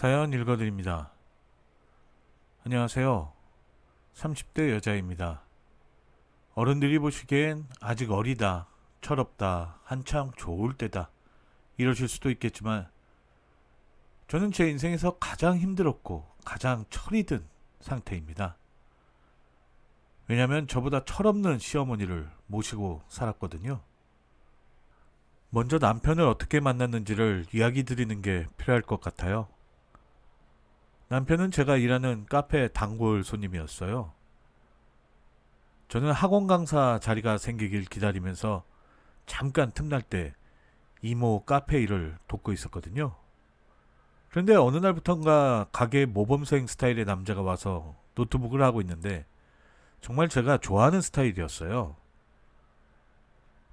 사연 읽어드립니다. 안녕하세요. 30대 여자입니다. 어른들이 보시기엔 아직 어리다, 철없다, 한창 좋을 때다 이러실 수도 있겠지만 저는 제 인생에서 가장 힘들었고 가장 철이 든 상태입니다. 왜냐면 저보다 철없는 시어머니를 모시고 살았거든요. 먼저 남편을 어떻게 만났는지를 이야기 드리는 게 필요할 것 같아요. 남편은 제가 일하는 카페 단골 손님이었어요. 저는 학원 강사 자리가 생기길 기다리면서 잠깐 틈날 때 이모 카페 일을 돕고 있었거든요. 그런데 어느 날부턴가 가게 모범생 스타일의 남자가 와서 노트북을 하고 있는데 정말 제가 좋아하는 스타일이었어요.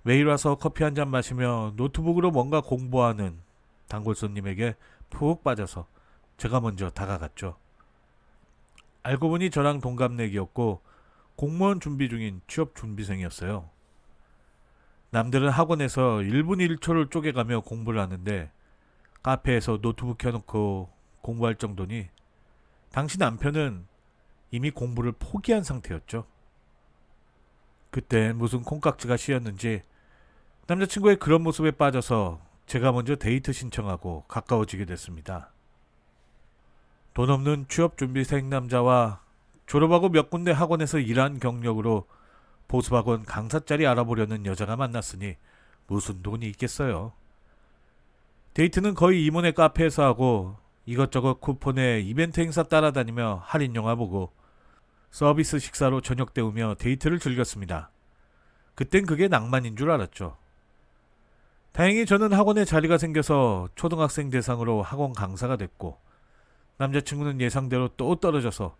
매일 와서 커피 한 잔 마시며 노트북으로 뭔가 공부하는 단골 손님에게 푹 빠져서 제가 먼저 다가갔죠. 알고 보니 저랑 동갑내기였고 공무원 준비 중인 취업 준비생이었어요. 남들은 학원에서 1분 1초를 쪼개가며 공부를 하는데 카페에서 노트북 켜놓고 공부할 정도니 당시 남편은 이미 공부를 포기한 상태였죠. 그땐 무슨 콩깍지가 씌었는지 남자친구의 그런 모습에 빠져서 제가 먼저 데이트 신청하고 가까워지게 됐습니다. 돈 없는 취업준비생 남자와 졸업하고 몇 군데 학원에서 일한 경력으로 보습학원 강사 자리 알아보려는 여자가 만났으니 무슨 돈이 있겠어요. 데이트는 거의 이모네 카페에서 하고 이것저것 쿠폰에 이벤트 행사 따라다니며 할인 영화 보고 서비스 식사로 저녁 때우며 데이트를 즐겼습니다. 그땐 그게 낭만인 줄 알았죠. 다행히 저는 학원에 자리가 생겨서 초등학생 대상으로 학원 강사가 됐고 남자친구는 예상대로 또 떨어져서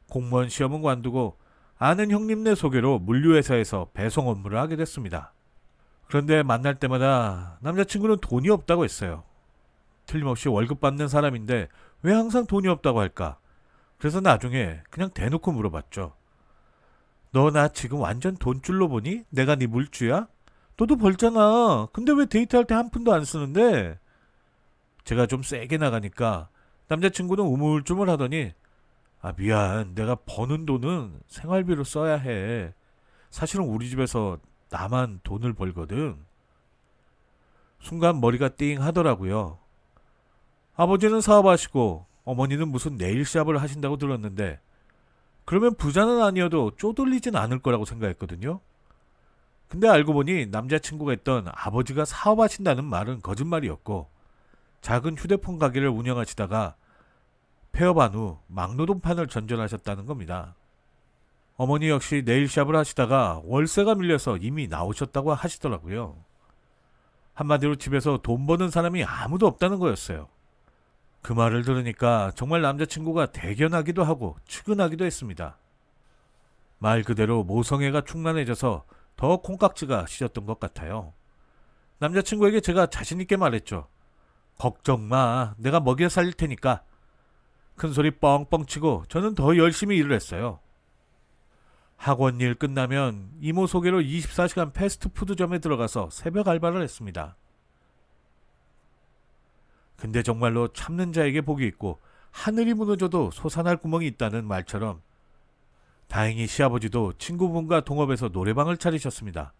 공무원 시험은 관두고 아는 형님네 소개로 물류회사에서 배송 업무를 하게 됐습니다. 그런데 만날 때마다 남자친구는 돈이 없다고 했어요. 틀림없이 월급 받는 사람인데 왜 항상 돈이 없다고 할까? 그래서 나중에 그냥 대놓고 물어봤죠. 너 나 지금 완전 돈줄로 보니? 내가 네 물주야? 너도 벌잖아. 근데 왜 데이트할 때 한 푼도 안 쓰는데? 제가 좀 세게 나가니까 남자친구는 우물쭈물 하더니 미안, 내가 버는 돈은 생활비로 써야 해. 사실은 우리 집에서 나만 돈을 벌거든. 순간 머리가 띵 하더라고요. 아버지는 사업하시고 어머니는 무슨 네일샵을 하신다고 들었는데 그러면 부자는 아니어도 쪼들리진 않을 거라고 생각했거든요. 근데 알고 보니 남자친구가 했던 아버지가 사업하신다는 말은 거짓말이었고 작은 휴대폰 가게를 운영하시다가 폐업한 후 막노동판을 전전하셨다는 겁니다. 어머니 역시 네일샵을 하시다가 월세가 밀려서 이미 나오셨다고 하시더라고요. 한마디로 집에서 돈 버는 사람이 아무도 없다는 거였어요. 그 말을 들으니까 정말 남자친구가 대견하기도 하고 측은하기도 했습니다. 말 그대로 모성애가 충만해져서 더 콩깍지가 씌었던 것 같아요. 남자친구에게 제가 자신있게 말했죠. 걱정 마, 내가 먹여 살릴 테니까. 큰소리 뻥뻥 치고 저는 더 열심히 일을 했어요. 학원 일 끝나면 이모 소개로 24시간 패스트푸드점에 들어가서 새벽 알바를 했습니다. 근데 정말로 참는 자에게 복이 있고 하늘이 무너져도 솟아날 구멍이 있다는 말처럼 다행히 시아버지도 친구분과 동업해서 노래방을 차리셨습니다.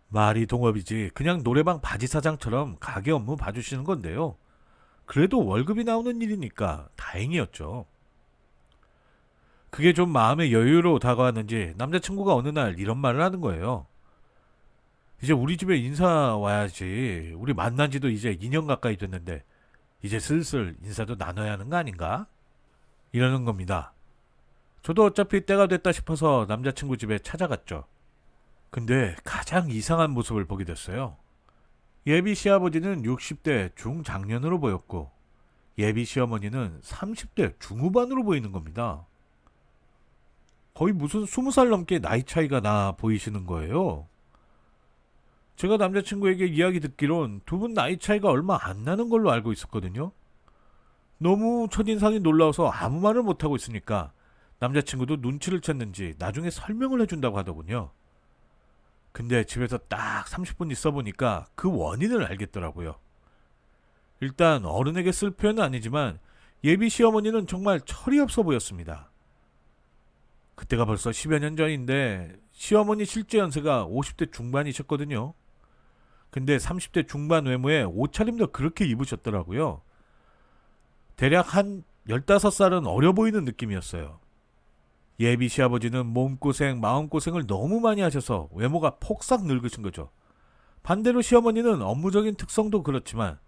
말이 동업이지 그냥 노래방 바지사장처럼 가게 업무 봐주시는 건데요. 그래도 월급이 나오는 일이니까 다행이었죠. 그게 좀 마음의 여유로 다가왔는지 남자친구가 어느 날 이런 말을 하는 거예요. 이제 우리 집에 인사 와야지. 우리 만난 지도 이제 2년 가까이 됐는데 이제 슬슬 인사도 나눠야 하는 거 아닌가? 이러는 겁니다. 저도 어차피 때가 됐다 싶어서 남자친구 집에 찾아갔죠. 근데 가장 이상한 모습을 보게 됐어요. 예비 시아버지는 60대 중장년으로 보였고 예비 시어머니는 30대 중후반으로 보이는 겁니다. 거의 무슨 20살 넘게 나이 차이가 나 보이시는 거예요. 제가 남자친구에게 이야기 듣기론 두 분 나이 차이가 얼마 안 나는 걸로 알고 있었거든요. 너무 첫인상이 놀라워서 아무 말을 못하고 있으니까 남자친구도 눈치를 챘는지 나중에 설명을 해준다고 하더군요. 근데 집에서 딱 30분 있어 보니까 그 원인을 알겠더라고요. 일단 어른에게 쓸 표현은 아니지만 예비 시어머니는 정말 철이 없어 보였습니다. 그때가 벌써 10여 년 전인데 시어머니 실제 연세가 50대 중반이셨거든요. 근데 30대 중반 외모에 옷차림도 그렇게 입으셨더라고요. 대략 한 15살은 어려 보이는 느낌이었어요. 예비 시아버지는 몸고생, 마음고생을 너무 많이 하셔서 외모가 폭삭 늙으신 거죠. 반대로 시어머니는 업무적인 특성도 그렇지만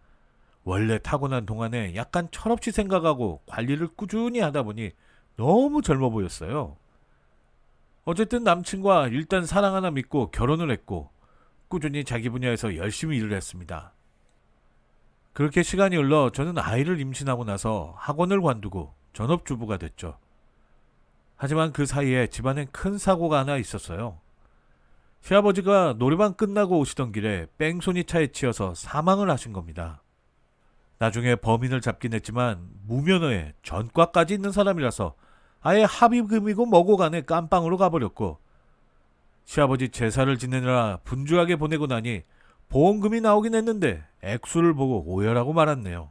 원래 타고난 동안에 약간 철없이 생각하고 관리를 꾸준히 하다 보니 너무 젊어 보였어요. 어쨌든 남친과 일단 사랑 하나 믿고 결혼을 했고 꾸준히 자기 분야에서 열심히 일을 했습니다. 그렇게 시간이 흘러 저는 아이를 임신하고 나서 학원을 관두고 전업주부가 됐죠. 하지만 그 사이에 집안엔 큰 사고가 하나 있었어요. 시아버지가 노래방 끝나고 오시던 길에 뺑소니 차에 치여서 사망을 하신 겁니다. 나중에 범인을 잡긴 했지만 무면허에 전과까지 있는 사람이라서 아예 합의금이고 뭐고 간에 깜빵으로 가버렸고, 시아버지 제사를 지내느라 분주하게 보내고 나니 보험금이 나오긴 했는데 액수를 보고 오열하고 말았네요.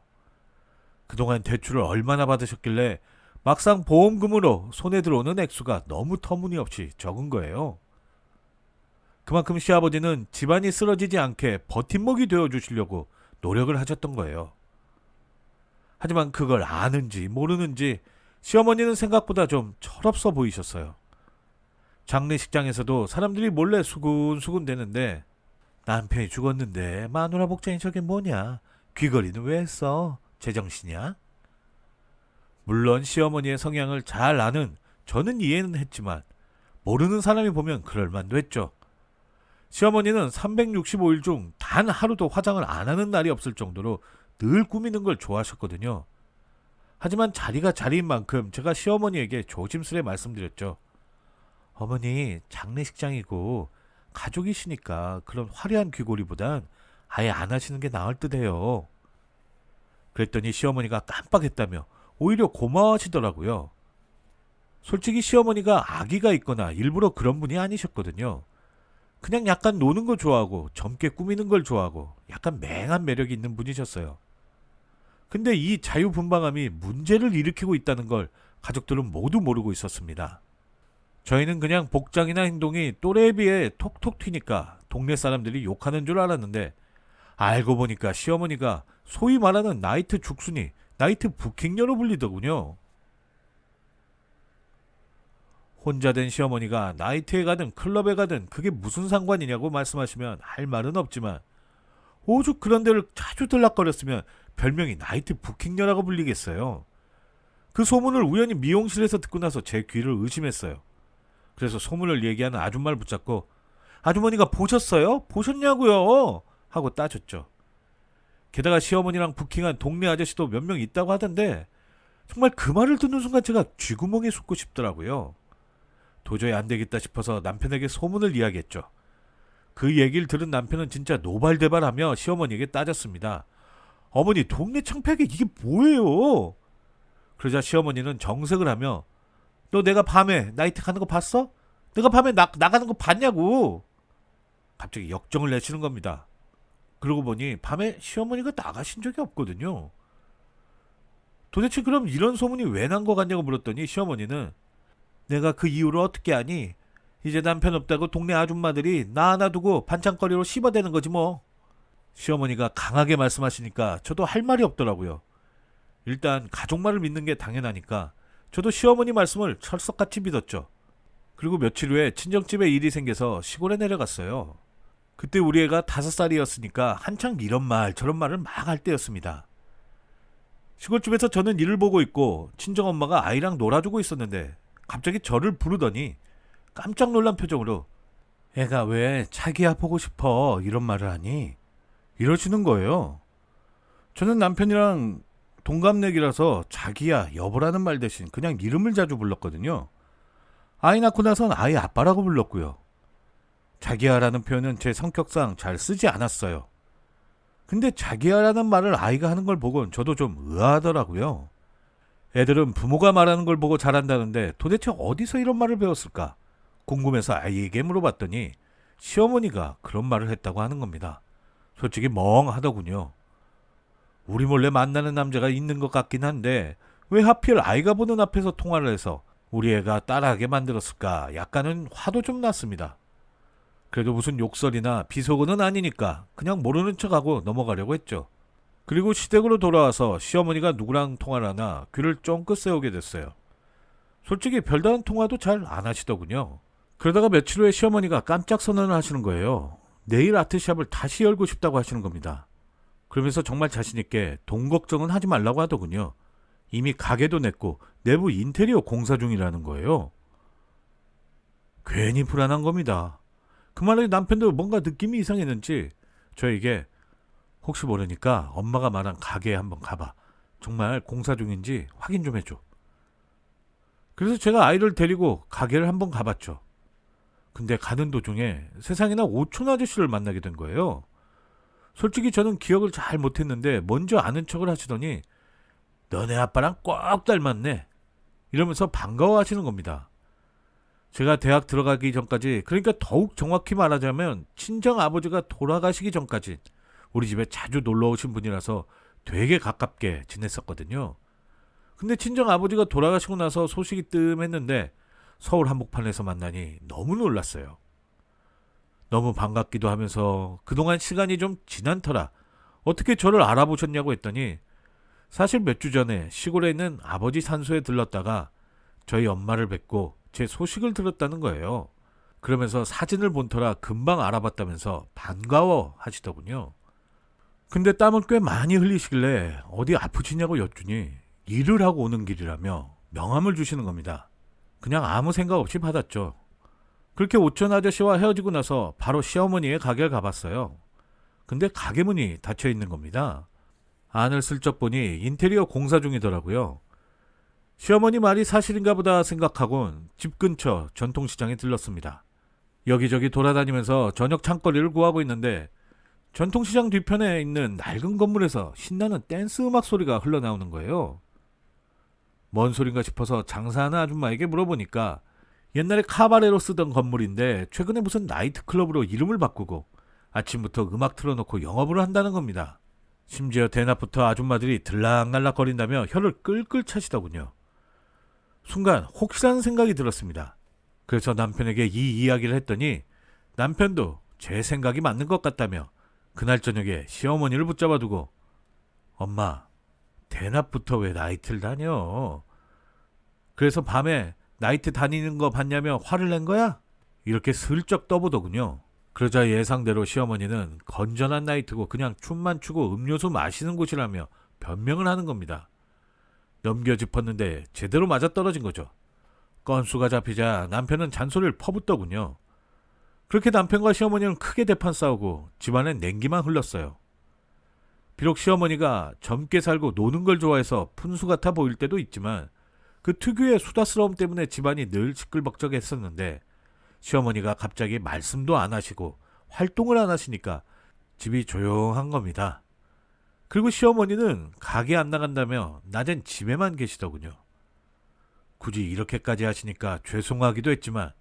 그동안 대출을 얼마나 받으셨길래 막상 보험금으로 손에 들어오는 액수가 너무 터무니없이 적은 거예요. 그만큼 시아버지는 집안이 쓰러지지 않게 버팀목이 되어주시려고 노력을 하셨던 거예요. 하지만 그걸 아는지 모르는지 시어머니는 생각보다 좀 철없어 보이셨어요. 장례식장에서도 사람들이 몰래 수군수군 대는데 남편이 죽었는데 마누라 복장이 저게 뭐냐? 귀걸이는 왜 했어? 제정신이야? 물론 시어머니의 성향을 잘 아는 저는 이해는 했지만 모르는 사람이 보면 그럴만도 했죠. 시어머니는 365일 중 단 하루도 화장을 안 하는 날이 없을 정도로 늘 꾸미는 걸 좋아하셨거든요. 하지만 자리가 자리인 만큼 제가 시어머니에게 조심스레 말씀드렸죠. 어머니, 장례식장이고 가족이시니까 그런 화려한 귀걸이보단 아예 안 하시는 게 나을 듯해요. 그랬더니 시어머니가 깜빡했다며 오히려 고마워하시더라고요. 솔직히 시어머니가 아기가 있거나 일부러 그런 분이 아니셨거든요. 그냥 약간 노는 거 좋아하고 젊게 꾸미는 걸 좋아하고 약간 맹한 매력이 있는 분이셨어요. 근데 이 자유분방함이 문제를 일으키고 있다는 걸 가족들은 모두 모르고 있었습니다. 저희는 그냥 복장이나 행동이 또래에 비해 톡톡 튀니까 동네 사람들이 욕하는 줄 알았는데 알고 보니까 시어머니가 소위 말하는 나이트 죽순이 나이트 부킹녀로 불리더군요. 혼자 된 시어머니가 나이트에 가든 클럽에 가든 그게 무슨 상관이냐고 말씀하시면 할 말은 없지만 오죽 그런 데를 자주 들락거렸으면 별명이 나이트 부킹녀라고 불리겠어요. 그 소문을 우연히 미용실에서 듣고 나서 제 귀를 의심했어요. 그래서 소문을 얘기하는 아줌마를 붙잡고 아주머니가 보셨어요? 보셨냐고요? 하고 따졌죠. 게다가 시어머니랑 부킹한 동네 아저씨도 몇 명 있다고 하던데 정말 그 말을 듣는 순간 제가 쥐구멍에 숨고 싶더라고요. 도저히 안 되겠다 싶어서 남편에게 소문을 이야기했죠. 그 얘기를 들은 남편은 진짜 노발대발하며 시어머니에게 따졌습니다. 어머니, 동네 창피하게 이게 뭐예요? 그러자 시어머니는 정색을 하며 너 내가 밤에 나이트 가는 거 봤어? 내가 밤에 나가는 거 봤냐고. 갑자기 역정을 내시는 겁니다. 그러고 보니 밤에 시어머니가 나가신 적이 없거든요. 도대체 그럼 이런 소문이 왜 난 거 같냐고 물었더니 시어머니는 내가 그 이유를 어떻게 아니? 이제 남편 없다고 동네 아줌마들이 나 하나 두고 반찬거리로 씹어대는 거지 뭐. 시어머니가 강하게 말씀하시니까 저도 할 말이 없더라고요. 일단 가족 말을 믿는 게 당연하니까 저도 시어머니 말씀을 철석같이 믿었죠. 그리고 며칠 후에 친정집에 일이 생겨서 시골에 내려갔어요. 그때 우리 애가 5살이었으니까 한창 이런 말 저런 말을 막 할 때였습니다. 시골집에서 저는 일을 보고 있고 친정엄마가 아이랑 놀아주고 있었는데 갑자기 저를 부르더니 깜짝 놀란 표정으로 애가 왜 자기야 보고 싶어 이런 말을 하니? 이러시는 거예요. 저는 남편이랑 동갑내기라서 자기야 여보라는 말 대신 그냥 이름을 자주 불렀거든요. 아이 낳고 나선 아이 아빠라고 불렀고요. 자기야라는 표현은 제 성격상 잘 쓰지 않았어요. 근데 자기야라는 말을 아이가 하는 걸 보곤 저도 좀 의아하더라고요. 애들은 부모가 말하는 걸 보고 자란다는데 도대체 어디서 이런 말을 배웠을까? 궁금해서 아이에게 물어봤더니 시어머니가 그런 말을 했다고 하는 겁니다. 솔직히 멍하더군요. 우리 몰래 만나는 남자가 있는 것 같긴 한데 왜 하필 아이가 보는 앞에서 통화를 해서 우리 애가 따라하게 만들었을까 약간은 화도 좀 났습니다. 그래도 무슨 욕설이나 비속어는 아니니까 그냥 모르는 척하고 넘어가려고 했죠. 그리고 시댁으로 돌아와서 시어머니가 누구랑 통화를 하나 귀를 쫑긋 세우게 됐어요. 솔직히 별다른 통화도 잘 안 하시더군요. 그러다가 며칠 후에 시어머니가 깜짝 선언을 하시는 거예요. 내일 아트샵을 다시 열고 싶다고 하시는 겁니다. 그러면서 정말 자신있게 돈 걱정은 하지 말라고 하더군요. 이미 가게도 냈고 내부 인테리어 공사 중이라는 거예요. 괜히 불안한 겁니다. 그 말에 남편도 뭔가 느낌이 이상했는지 저에게 혹시 모르니까 엄마가 말한 가게에 한번 가봐. 정말 공사 중인지 확인 좀 해줘. 그래서 제가 아이를 데리고 가게를 한번 가봤죠. 근데 가는 도중에 세상에나 오촌 아저씨를 만나게 된 거예요. 솔직히 저는 기억을 잘 못했는데 먼저 아는 척을 하시더니 너네 아빠랑 꼭 닮았네 이러면서 반가워하시는 겁니다. 제가 대학 들어가기 전까지, 그러니까 더욱 정확히 말하자면 친정 아버지가 돌아가시기 전까지 우리 집에 자주 놀러 오신 분이라서 되게 가깝게 지냈었거든요. 근데 친정 아버지가 돌아가시고 나서 소식이 뜸했는데 서울 한복판에서 만나니 너무 놀랐어요. 너무 반갑기도 하면서 그동안 시간이 좀 지난 터라 어떻게 저를 알아보셨냐고 했더니 사실 몇 주 전에 시골에 있는 아버지 산소에 들렀다가 저희 엄마를 뵙고 제 소식을 들었다는 거예요. 그러면서 사진을 본 터라 금방 알아봤다면서 반가워 하시더군요. 근데 땀을 꽤 많이 흘리시길래 어디 아프시냐고 여쭈니 일을 하고 오는 길이라며 명함을 주시는 겁니다. 그냥 아무 생각 없이 받았죠. 그렇게 오천 아저씨와 헤어지고 나서 바로 시어머니의 가게를 가봤어요. 근데 가게 문이 닫혀 있는 겁니다. 안을 슬쩍 보니 인테리어 공사 중이더라고요. 시어머니 말이 사실인가 보다 생각하곤 집 근처 전통시장에 들렀습니다. 여기저기 돌아다니면서 저녁 창거리를 구하고 있는데 전통시장 뒤편에 있는 낡은 건물에서 신나는 댄스 음악 소리가 흘러나오는 거예요. 뭔 소린가 싶어서 장사하는 아줌마에게 물어보니까 옛날에 카바레로 쓰던 건물인데 최근에 무슨 나이트클럽으로 이름을 바꾸고 아침부터 음악 틀어놓고 영업을 한다는 겁니다. 심지어 대낮부터 아줌마들이 들락날락 거린다며 혀를 끌끌 차시더군요. 순간 혹시라는 생각이 들었습니다. 그래서 남편에게 이 이야기를 했더니 남편도 제 생각이 맞는 것 같다며 그날 저녁에 시어머니를 붙잡아 두고 엄마, 대낮부터 왜 나이트를 다녀? 그래서 밤에 나이트 다니는 거 봤냐며 화를 낸 거야? 이렇게 슬쩍 떠보더군요. 그러자 예상대로 시어머니는 건전한 나이트고 그냥 춤만 추고 음료수 마시는 곳이라며 변명을 하는 겁니다. 넘겨짚었는데 제대로 맞아떨어진 거죠. 건수가 잡히자 남편은 잔소리를 퍼붓더군요. 그렇게 남편과 시어머니는 크게 대판 싸우고 집안엔 냉기만 흘렀어요. 비록 시어머니가 젊게 살고 노는 걸 좋아해서 푼수 같아 보일 때도 있지만 그 특유의 수다스러움 때문에 집안이 늘 시끌벅적했었는데 시어머니가 갑자기 말씀도 안 하시고 활동을 안 하시니까 집이 조용한 겁니다. 그리고 시어머니는 가게 안 나간다며 낮엔 집에만 계시더군요. 굳이 이렇게까지 하시니까 죄송하기도 했지만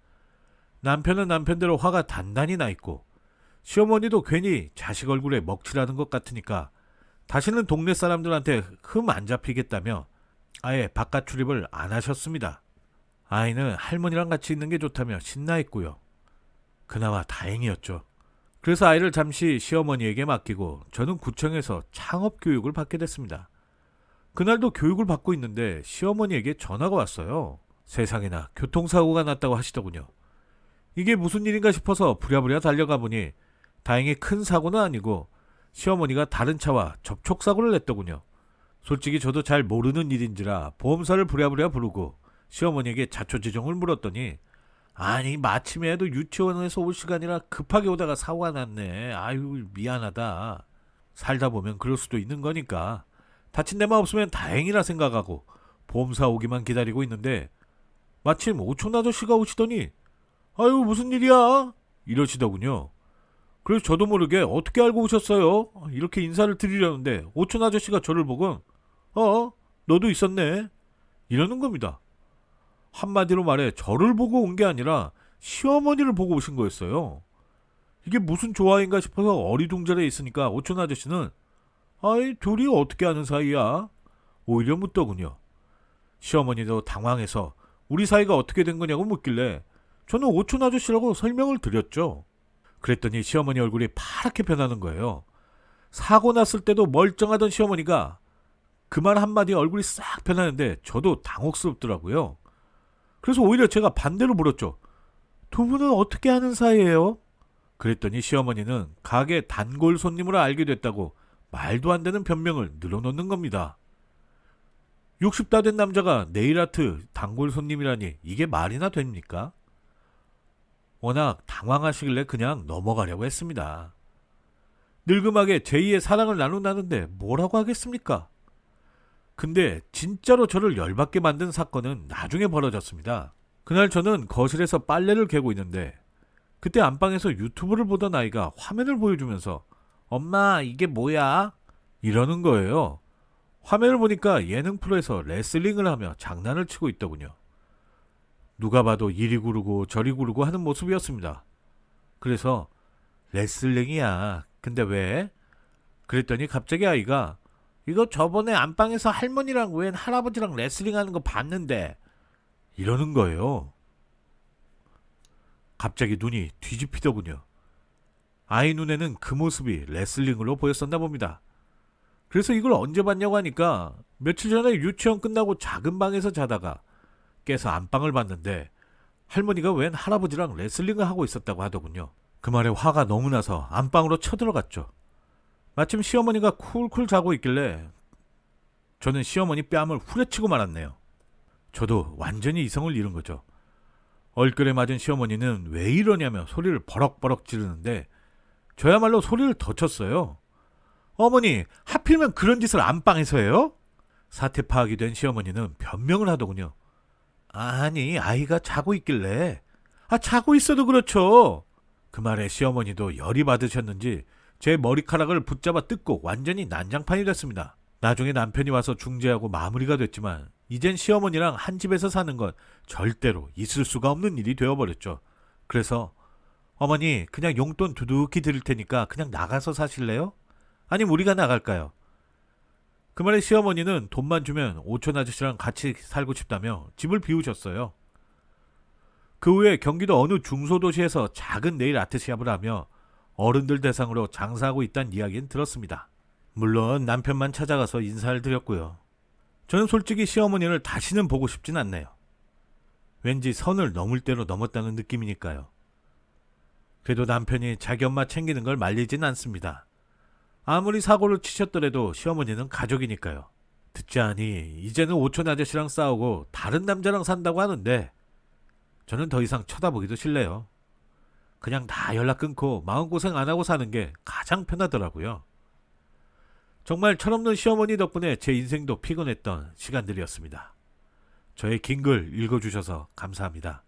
남편은 남편대로 화가 단단히 나 있고 시어머니도 괜히 자식 얼굴에 먹칠하는 것 같으니까 다시는 동네 사람들한테 흠 안 잡히겠다며 아예 바깥 출입을 안 하셨습니다. 아이는 할머니랑 같이 있는 게 좋다며 신나 있고요. 그나마 다행이었죠. 그래서 아이를 잠시 시어머니에게 맡기고 저는 구청에서 창업 교육을 받게 됐습니다. 그날도 교육을 받고 있는데 시어머니에게 전화가 왔어요. 세상에나 교통사고가 났다고 하시더군요. 이게 무슨 일인가 싶어서 부랴부랴 달려가 보니 다행히 큰 사고는 아니고 시어머니가 다른 차와 접촉사고를 냈더군요. 솔직히 저도 잘 모르는 일인지라 보험사를 부랴부랴 부르고 시어머니에게 자초지종을 물었더니 아니 마침에도 유치원에서 올 시간이라 급하게 오다가 사고가 났네. 아유 미안하다. 살다 보면 그럴 수도 있는 거니까 다친 데만 없으면 다행이라 생각하고 보험사 오기만 기다리고 있는데 마침 오촌 아저씨가 오시더니 아유 무슨 일이야? 이러시더군요. 그래서 저도 모르게 어떻게 알고 오셨어요? 이렇게 인사를 드리려는데 오촌 아저씨가 저를 보곤 너도 있었네 이러는 겁니다. 한마디로 말해 저를 보고 온 게 아니라 시어머니를 보고 오신 거였어요. 이게 무슨 조화인가 싶어서 어리둥절해 있으니까 오촌 아저씨는 아이 둘이 어떻게 아는 사이야? 오히려 묻더군요. 시어머니도 당황해서 우리 사이가 어떻게 된 거냐고 묻길래 저는 오촌 아저씨라고 설명을 드렸죠. 그랬더니 시어머니 얼굴이 파랗게 변하는 거예요. 사고 났을 때도 멀쩡하던 시어머니가 그 말 한마디에 얼굴이 싹 변하는데 저도 당혹스럽더라고요. 그래서 오히려 제가 반대로 물었죠. 두 분은 어떻게 하는 사이예요? 그랬더니 시어머니는 가게 단골 손님으로 알게 됐다고 말도 안 되는 변명을 늘어놓는 겁니다. 60 다 된 남자가 네일아트 단골 손님이라니 이게 말이나 됩니까? 워낙 당황하시길래 그냥 넘어가려고 했습니다. 늙음하게 제2의 사랑을 나눈다는데 뭐라고 하겠습니까? 근데 진짜로 저를 열받게 만든 사건은 나중에 벌어졌습니다. 그날 저는 거실에서 빨래를 개고 있는데 그때 안방에서 유튜브를 보던 아이가 화면을 보여주면서 엄마 이게 뭐야? 이러는 거예요. 화면을 보니까 예능 프로에서 레슬링을 하며 장난을 치고 있더군요. 누가 봐도 이리 구르고 저리 구르고 하는 모습이었습니다. 그래서 레슬링이야. 근데 왜? 그랬더니 갑자기 아이가 이거 저번에 안방에서 할머니랑 웬 할아버지랑 레슬링 하는 거 봤는데 이러는 거예요. 갑자기 눈이 뒤집히더군요. 아이 눈에는 그 모습이 레슬링으로 보였었나 봅니다. 그래서 이걸 언제 봤냐고 하니까 며칠 전에 유치원 끝나고 작은 방에서 자다가 깨서 안방을 봤는데 할머니가 웬 할아버지랑 레슬링을 하고 있었다고 하더군요. 그 말에 화가 너무 나서 안방으로 쳐들어갔죠. 마침 시어머니가 쿨쿨 자고 있길래 저는 시어머니 뺨을 후려치고 말았네요. 저도 완전히 이성을 잃은 거죠. 얼굴에 맞은 시어머니는 왜 이러냐며 소리를 버럭버럭 지르는데 저야말로 소리를 더 쳤어요. 어머니, 하필이면 그런 짓을 안방에서 해요? 사태 파악이 된 시어머니는 변명을 하더군요. 아니, 아이가 자고 있길래. 자고 있어도 그렇죠. 그 말에 시어머니도 열이 받으셨는지 제 머리카락을 붙잡아 뜯고 완전히 난장판이 됐습니다. 나중에 남편이 와서 중재하고 마무리가 됐지만 이젠 시어머니랑 한 집에서 사는 건 절대로 있을 수가 없는 일이 되어버렸죠. 그래서 어머니 그냥 용돈 두둑히 드릴 테니까 그냥 나가서 사실래요? 아니면 우리가 나갈까요? 그 말에 시어머니는 돈만 주면 오촌 아저씨랑 같이 살고 싶다며 집을 비우셨어요. 그 후에 경기도 어느 중소도시에서 작은 네일 아트샵을 하며 어른들 대상으로 장사하고 있다는 이야기는 들었습니다. 물론 남편만 찾아가서 인사를 드렸고요. 저는 솔직히 시어머니를 다시는 보고 싶진 않네요. 왠지 선을 넘을 대로 넘었다는 느낌이니까요. 그래도 남편이 자기 엄마 챙기는 걸 말리진 않습니다. 아무리 사고를 치셨더라도 시어머니는 가족이니까요. 듣지 않니 이제는 오촌 아저씨랑 싸우고 다른 남자랑 산다고 하는데 저는 더 이상 쳐다보기도 싫네요. 그냥 다 연락 끊고 마음고생 안 하고 사는 게 가장 편하더라고요. 정말 철없는 시어머니 덕분에 제 인생도 피곤했던 시간들이었습니다. 저의 긴 글 읽어주셔서 감사합니다.